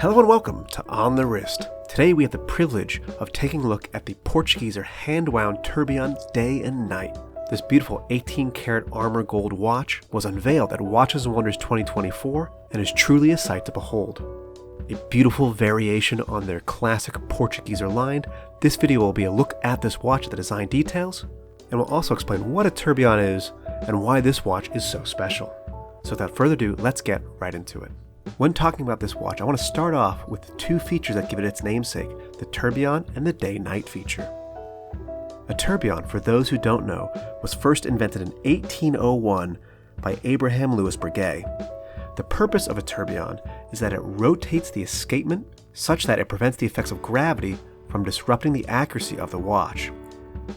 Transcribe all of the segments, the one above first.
Hello and welcome to On the Wrist. Today we have the privilege of taking a look at the Portugieser Hand-Wound Tourbillon Day and Night. This beautiful 18-karat armor gold watch was unveiled at Watches and Wonders 2024 and is truly a sight to behold. A beautiful variation on their classic Portugieser line, this video will be a look at this watch, the design details, and will also explain what a tourbillon is and why this watch is so special. So without further ado, let's get right into it. When talking about this watch, I want to start off with the two features that give it its namesake, the tourbillon and the day-night feature. A tourbillon, for those who don't know, was first invented in 1801 by Abraham Louis Breguet. The purpose of a tourbillon is that it rotates the escapement such that it prevents the effects of gravity from disrupting the accuracy of the watch.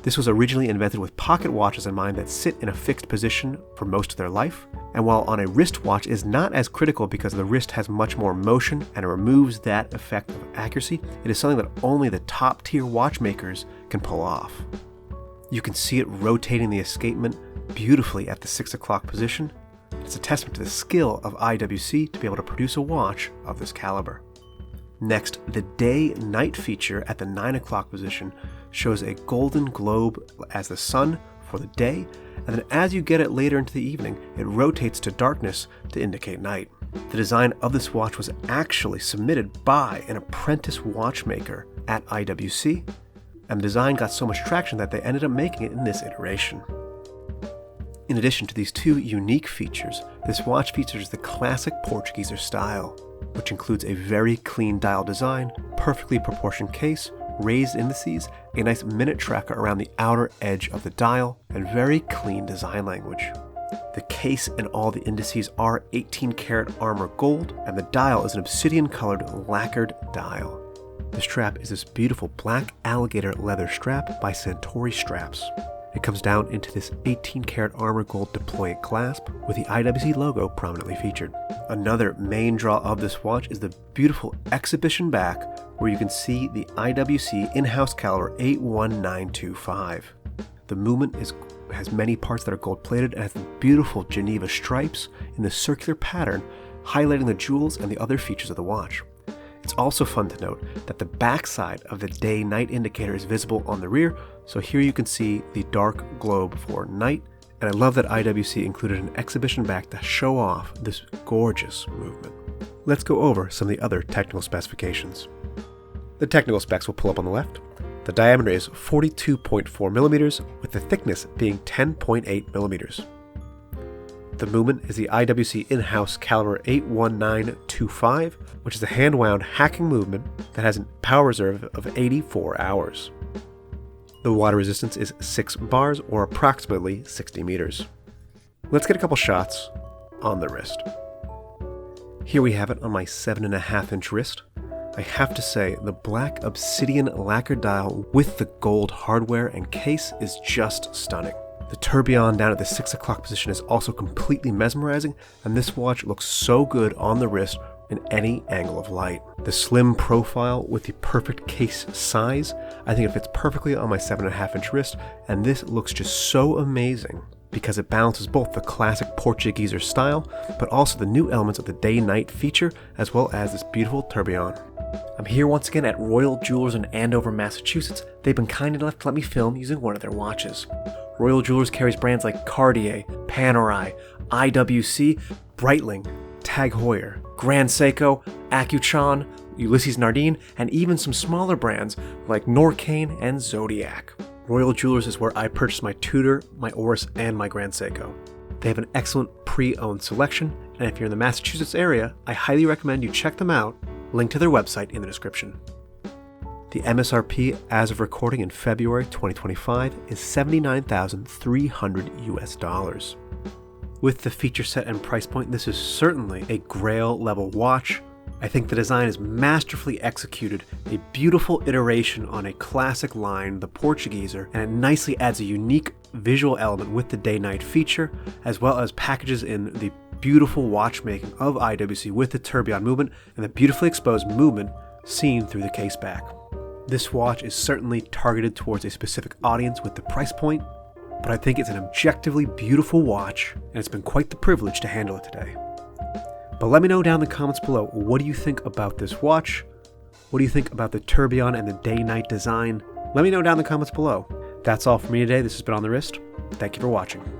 This was originally invented with pocket watches in mind that sit in a fixed position for most of their life, and while on a wrist watch is not as critical because the wrist has much more motion and it removes that effect of accuracy, it is something that only the top tier watchmakers can pull off. You can see it rotating the escapement beautifully at the 6 o'clock position. It's a testament to the skill of IWC to be able to produce a watch of this caliber. Next, the day-night feature at the 9 o'clock position shows a golden globe as the sun for the day, and then as you get it later into the evening, it rotates to darkness to indicate night. The design of this watch was actually submitted by an apprentice watchmaker at IWC, and the design got so much traction that they ended up making it in this iteration. In addition to these two unique features, this watch features the classic Portugieser style, which includes a very clean dial design, perfectly proportioned case, raised indices, a nice minute tracker around the outer edge of the dial, and very clean design language. The case and all the indices are 18-karat armor gold, and the dial is an obsidian-colored lacquered dial. The strap is this beautiful black alligator leather strap by Santori Straps. It comes down into this 18-karat armor gold deployant clasp with the IWC logo prominently featured. Another main draw of this watch is the beautiful exhibition back where you can see the IWC in-house caliber 81925. The movement has many parts that are gold-plated and has the beautiful Geneva stripes in the circular pattern highlighting the jewels and the other features of the watch. It's also fun to note that the backside of the day-night indicator is visible on the rear, so here you can see the dark globe for night, and I love that IWC included an exhibition back to show off this gorgeous movement. Let's go over some of the other technical specifications. The technical specs will pull up on the left. The diameter is 42.4 millimeters, with the thickness being 10.8 millimeters. The movement is the IWC in-house caliber 81925, which is a hand-wound hacking movement that has a power reserve of 84 hours. The water resistance is 6 bars, or approximately 60 meters. Let's get a couple shots on the wrist. Here we have it on my 7.5-inch wrist. I have to say, the black obsidian lacquer dial with the gold hardware and case is just stunning. The tourbillon down at the 6 o'clock position is also completely mesmerizing, and this watch looks so good on the wrist in any angle of light. The slim profile with the perfect case size, I think it fits perfectly on my 7.5-inch wrist, and this looks just so amazing because it balances both the classic Portugieser style, but also the new elements of the day-night feature, as well as this beautiful tourbillon. I'm here once again at Royal Jewelers in Andover, Massachusetts. They've been kind enough to let me film using one of their watches. Royal Jewelers carries brands like Cartier, Panerai, IWC, Breitling, Tag Heuer, Grand Seiko, Accuchon, Ulysses Nardin, and even some smaller brands like Norcane and Zodiac. Royal Jewelers is where I purchased my Tudor, my Oris, and my Grand Seiko. They have an excellent pre-owned selection, and if you're in the Massachusetts area, I highly recommend you check them out. Link to their website in the description. The MSRP as of recording in February 2025 is $79,300 US. With the feature set and price point, this is certainly a grail level watch. I think the design is masterfully executed, a beautiful iteration on a classic line, the Portugieser, and it nicely adds a unique visual element with the day-night feature, as well as packages in the beautiful watchmaking of IWC with the tourbillon movement and the beautifully exposed movement seen through the case back. This watch is certainly targeted towards a specific audience with the price point, but I think it's an objectively beautiful watch, and it's been quite the privilege to handle it today. But let me know down in the comments below, what do you think about this watch? What do you think about the tourbillon and the day-night design? Let me know down in the comments below. That's all for me today. This has been On The Wrist. Thank you for watching.